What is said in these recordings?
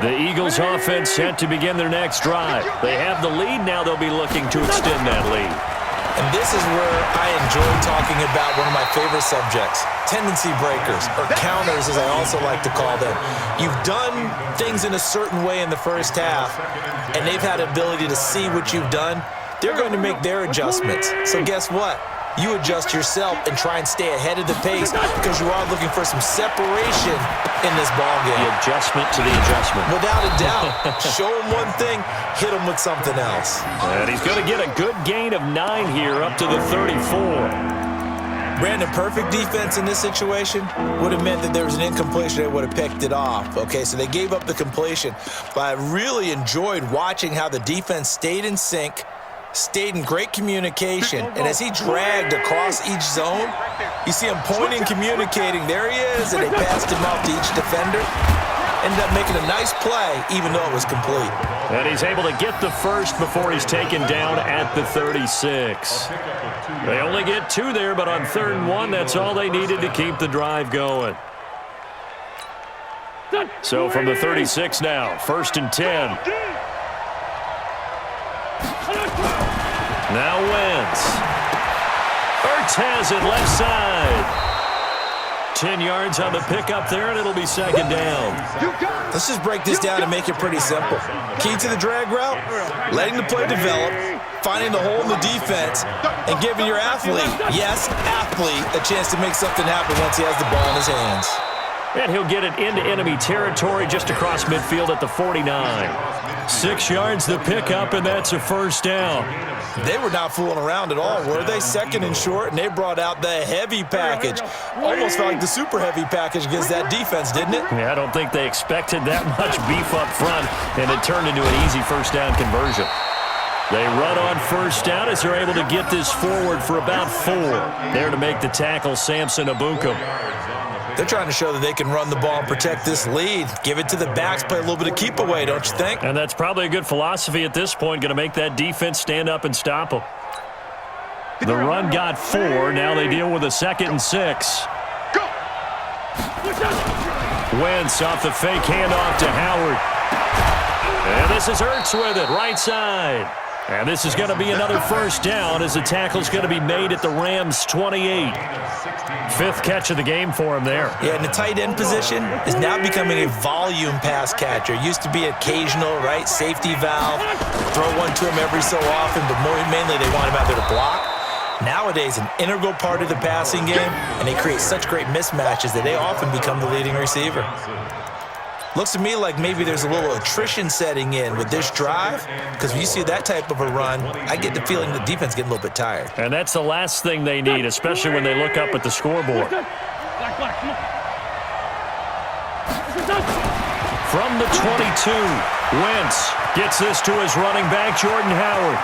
The Eagles offense set to begin their next drive. They have the lead. Now they'll be looking to extend that lead. And this is where I enjoy talking about one of my favorite subjects, tendency breakers, or counters as I also like to call them. You've done things in a certain way in the first half, and they've had the ability to see what you've done. They're going to make their adjustments. So guess what? You adjust yourself and try and stay ahead of the pace because you are looking for some separation in this ballgame. The adjustment to the adjustment. Without a doubt. Show him one thing, hit him with something else. And he's going to get a good gain of 9 here up to the 34. Brandon, perfect defense in this situation would have meant that there was an incompletion. They would have picked it off. Okay, so they gave up the completion. But I really enjoyed watching how the defense stayed in sync, stayed in great communication, and as he dragged across each zone, you see him pointing, communicating. There he is, and they passed him off to each defender. Ended up making a nice play, even though it was complete. And he's able to get the first before he's taken down at the 36. They only get 2 there, but on 3rd and 1, that's all they needed to keep the drive going. So from the 36 now, 1st and 10. Now Wentz. Ertz has it left side. 10 yards on the pickup there, and it'll be 2nd down. Let's just break this down and make it pretty simple. Key to the drag route, letting the play develop, finding the hole in the defense, and giving your athlete, yes, athlete, a chance to make something happen once he has the ball in his hands. And he'll get it into enemy territory just across midfield at the 49. 6 yards the pickup, and that's a 1st down. They were not fooling around at all, were they? 2nd and short, and they brought out the heavy package. Almost felt like the super heavy package against that defense, didn't it? Yeah, I don't think they expected that much beef up front, and it turned into an easy 1st down conversion. They run on 1st down as they're able to get this forward for about 4. There to make the tackle, Samson Abukum. They're trying to show that they can run the ball and protect this lead. Give it to the backs, play a little bit of keep away, don't you think? And that's probably a good philosophy at this point, going to make that defense stand up and stop them. The run got 4. Now they deal with a 2nd and 6. Wentz off the fake handoff to Howard. And this is Ertz with it, right side. And this is going to be another 1st down as the tackle's going to be made at the Rams' 28. 5th catch of the game for him there. Yeah, and the tight end position is now becoming a volume pass catcher. Used to be occasional, right, safety valve. Throw one to him every so often, but mainly they want him out there to block. Nowadays, an integral part of the passing game, and they create such great mismatches that they often become the leading receiver. Looks to me like maybe there's a little attrition setting in with this drive, because when you see that type of a run, I get the feeling the defense getting a little bit tired. And that's the last thing they need, especially when they look up at the scoreboard. From the 22, Wentz gets this to his running back, Jordan Howard.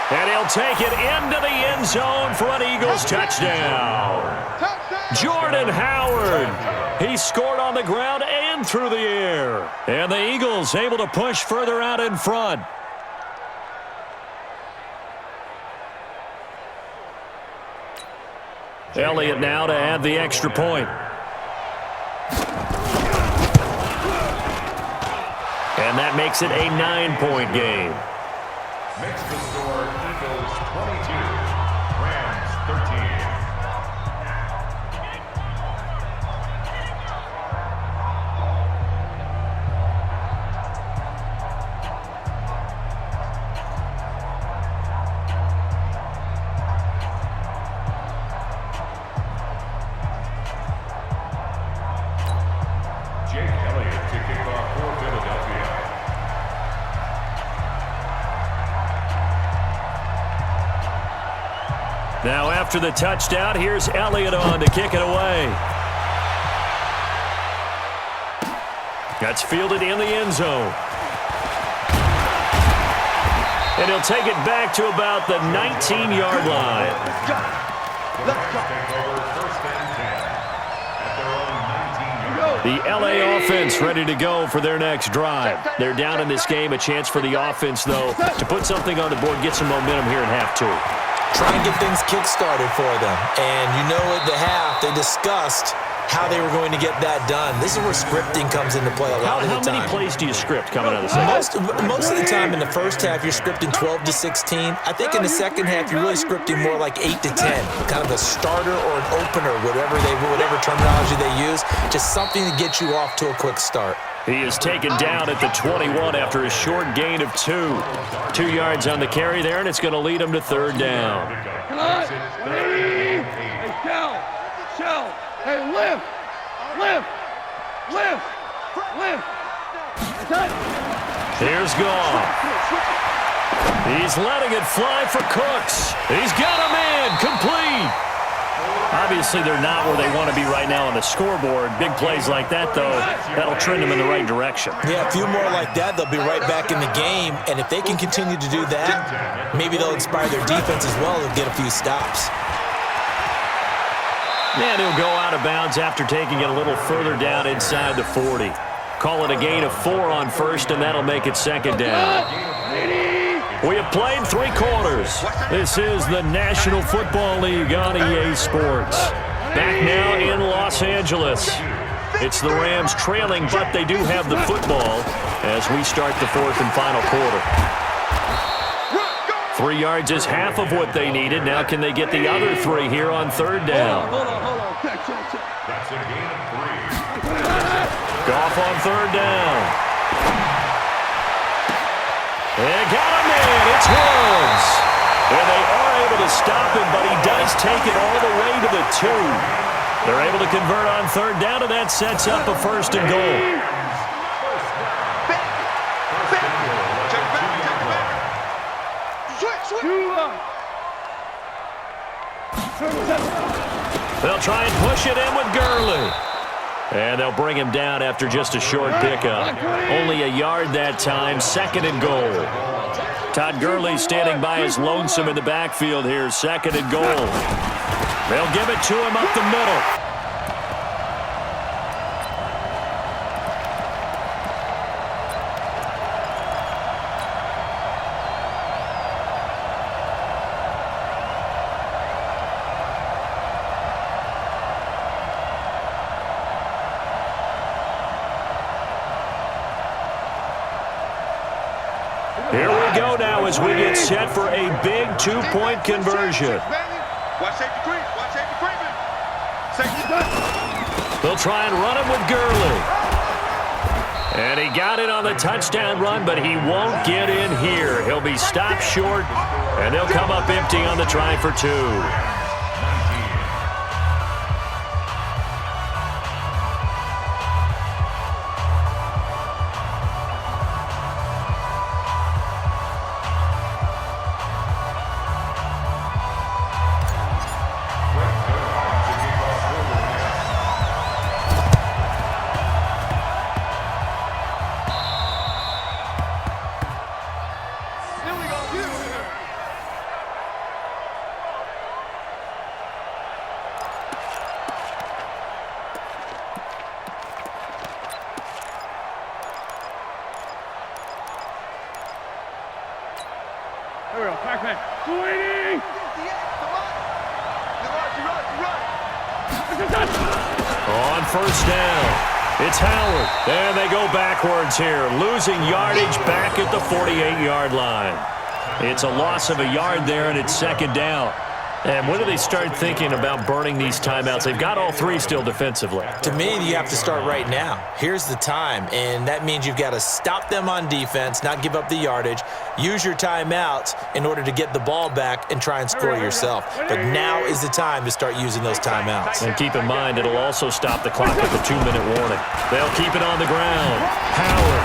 And he'll take it into the end zone for an Eagles touchdown. Jordan Howard. He scored on the ground and through the air. And the Eagles able to push further out in front. Elliott now to add the extra point. And that makes it a 9-point game. Makes the score Eagles 22, Rams 13. Jake Elliott to kick off for Philadelphia. Now after the touchdown, here's Elliott on to kick it away. That's fielded in the end zone. And he'll take it back to about the 19-yard line. The LA offense ready to go for their next drive. They're down in this game. A chance for the offense, though, to put something on the board, get some momentum here in half 2. Try and get things kick-started for them. And you know at the half, they discussed how they were going to get that done. This is where scripting comes into play a lot of the time. How many plays do you script coming out of the second? Most of the time in the first half, you're scripting 12 to 16. I think in the second half, you're really scripting more like 8 to 10, kind of a starter or an opener, whatever terminology they use, just something to get you off to a quick start. He is taken down at the 21 after a short gain of 2. 2 yards on the carry there, and it's going to lead him to third down. Hey, Shell. Hey, lift. Here's Goff. He's letting it fly for Cooks. He's got a man complete. Obviously, they're not where they want to be right now on the scoreboard. Big plays like that, though, that'll trend them in the right direction. Yeah, a few more like that, they'll be right back in the game. And if they can continue to do that, maybe they'll inspire their defense as well and get a few stops. And he'll go out of bounds after taking it a little further down inside the 40. Call it a gain of 4 on first, and that'll make it second down. We have played 3 quarters. This is the National Football League on EA Sports. Back now in Los Angeles. It's the Rams trailing, but they do have the football as we start the 4th and final quarter. 3 yards is half of what they needed. Now can they get the other 3 here on third down? Hold on. That's a gain of 3. Goff on third down. And got him in. It's Woods. And they are able to stop him, but he does take it all the way to the 2. They're able to convert on third down, and that sets up a 1st and goal. They'll try and push it in with Gurley. And they'll bring him down after just a short pickup. Only a yard that time, 2nd and goal. Todd Gurley standing by his lonesome in the backfield here, 2nd and goal. They'll give it to him up the middle. Here we go now as we get set for a big 2-point conversion. They'll try and run him with Gurley. And he got it on the touchdown run, but he won't get in here. He'll be stopped short, and they'll come up empty on the try for 2. Here we go. Pac-Man. Waiting. On first down, it's Howard. And they go backwards here, losing yardage back at the 48-yard line. It's a loss of a yard there, and it's 2nd down. And when do they start thinking about burning these timeouts? They've got all 3 still defensively. To me, you have to start right now. Here's the time, and that means you've got to stop them on defense, not give up the yardage, use your timeouts in order to get the ball back and try and score yourself. But now is the time to start using those timeouts. And keep in mind, it'll also stop the clock at the 2-minute warning. They'll keep it on the ground. Howard.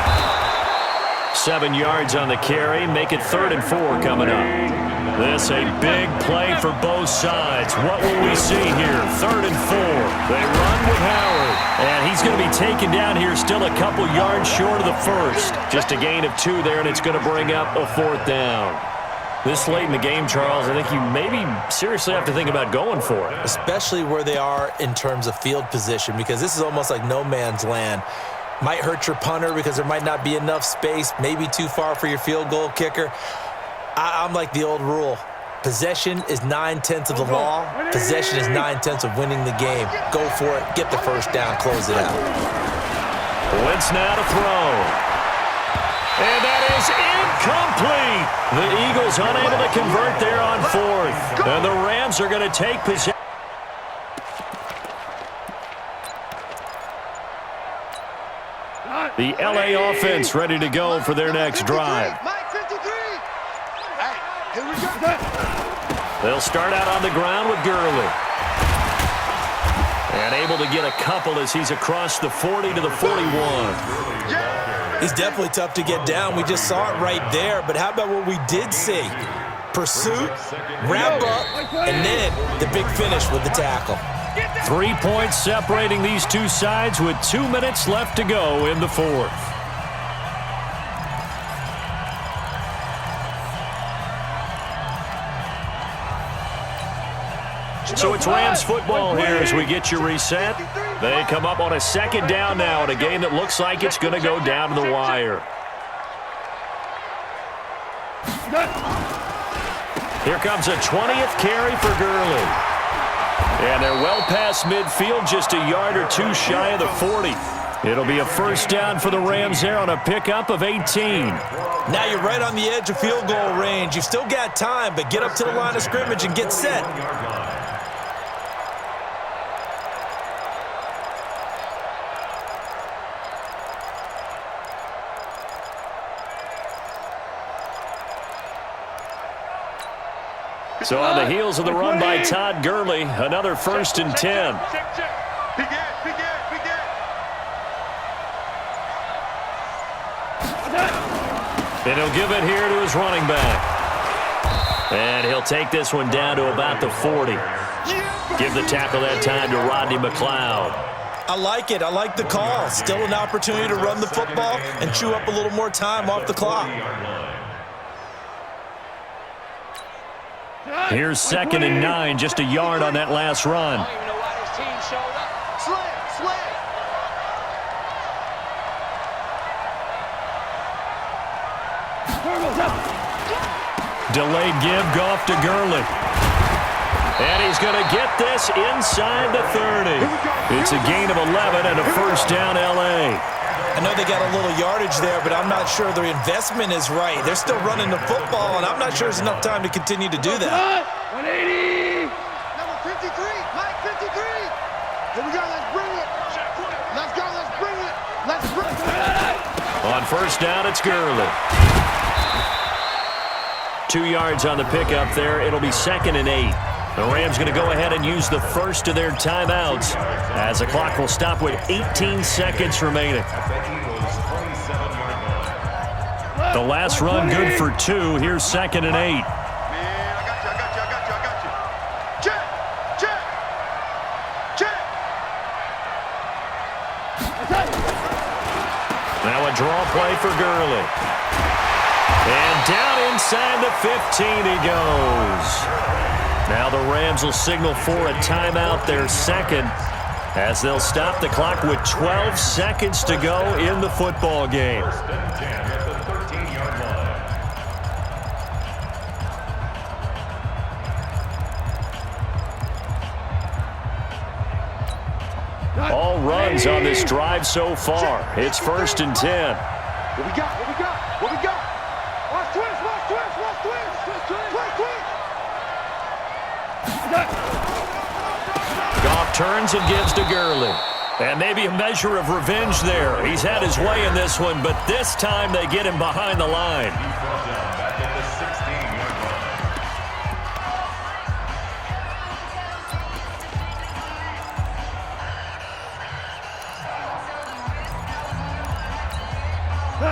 7 yards on the carry, make it 3rd and 4 coming up. This a big play for both sides. What will we see here? 3rd and 4. They run with Howard. And he's going to be taken down here still a couple yards short of the 1st. Just a gain of 2 there, and it's going to bring up a 4th down. This late in the game, Charles, I think you maybe seriously have to think about going for it. Especially where they are in terms of field position, because this is almost like no man's land. Might hurt your punter because there might not be enough space, maybe too far for your field goal kicker. I'm like the old rule. Possession is 9/10 of the law. Possession is 9/10 of winning the game. Go for it. Get the first down. Close it out. Wentz now to throw. And that is incomplete. The Eagles unable to convert there on fourth. And the Rams are going to take possession. The LA offense ready to go for their next drive. They'll start out on the ground with Gurley. And able to get a couple as he's across the 40 to the 41. He's definitely tough to get down. We just saw it right there. But how about what we did see? Pursuit, wrap up, and then the big finish with the tackle. 3 points separating these two sides with 2 minutes left to go in the fourth. So it's Rams football here as we get you reset. They come up on a second down now in a game that looks like it's going to go down to the wire. Here comes a 20th carry for Gurley. And they're well past midfield, just a yard or two shy of the 40. It'll be a first down for the Rams there on a pickup of 18. Now you're right on the edge of field goal range. You've still got time, but get up to the line of scrimmage and get set. So on the heels of the run by Todd Gurley, another 1st and 10. And he'll give it here to his running back. And he'll take this one down to about the 40. Give the tackle that time to Rodney McLeod. I like it. I like the call. Still an opportunity to run the football and chew up a little more time off the clock. Here's 2nd and 9, just a yard on that last run. Delayed give, Goff to Gurley. And he's going to get this inside the 30. It's a gain of 11 and a first down, L.A. I know they got a little yardage there, but I'm not sure their investment is right. They're still running the football, and I'm not sure there's enough time to continue to do that. 180. Number 53, Mike 53. Here we go, let's bring it. Let's go, let's bring it. Let's bring it. On first down, it's Gurley. 2 yards on the pickup there. It'll be 2nd and 8. The Rams going to go ahead and use the first of their timeouts as the clock will stop with 18 seconds remaining. The last run good for 2. Here's 2nd and 8. Man, I got you. Check. Now a draw play for Gurley. And down inside the 15 he goes. Now the Rams will signal for a timeout, their second, as they'll stop the clock with 12 seconds to go in the football game. All runs on this drive so far. It's 1st and 10. What we got? Watch twist. Goff turns and gives to Gurley. And maybe a measure of revenge there. He's had his way in this one, but this time they get him behind the line.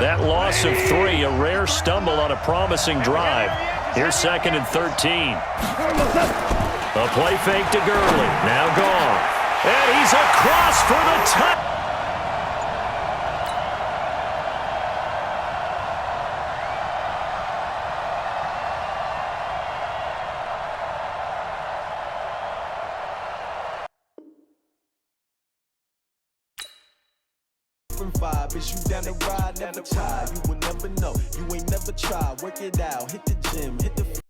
That loss of 3, a rare stumble on a promising drive. Here's 2nd and 13. A play fake to Gurley. Now Goff. And he's across for the touchdown. Vibe. Is you down the ride, never try. You will never know. You ain't never try. Work it out. Hit the gym. Hit the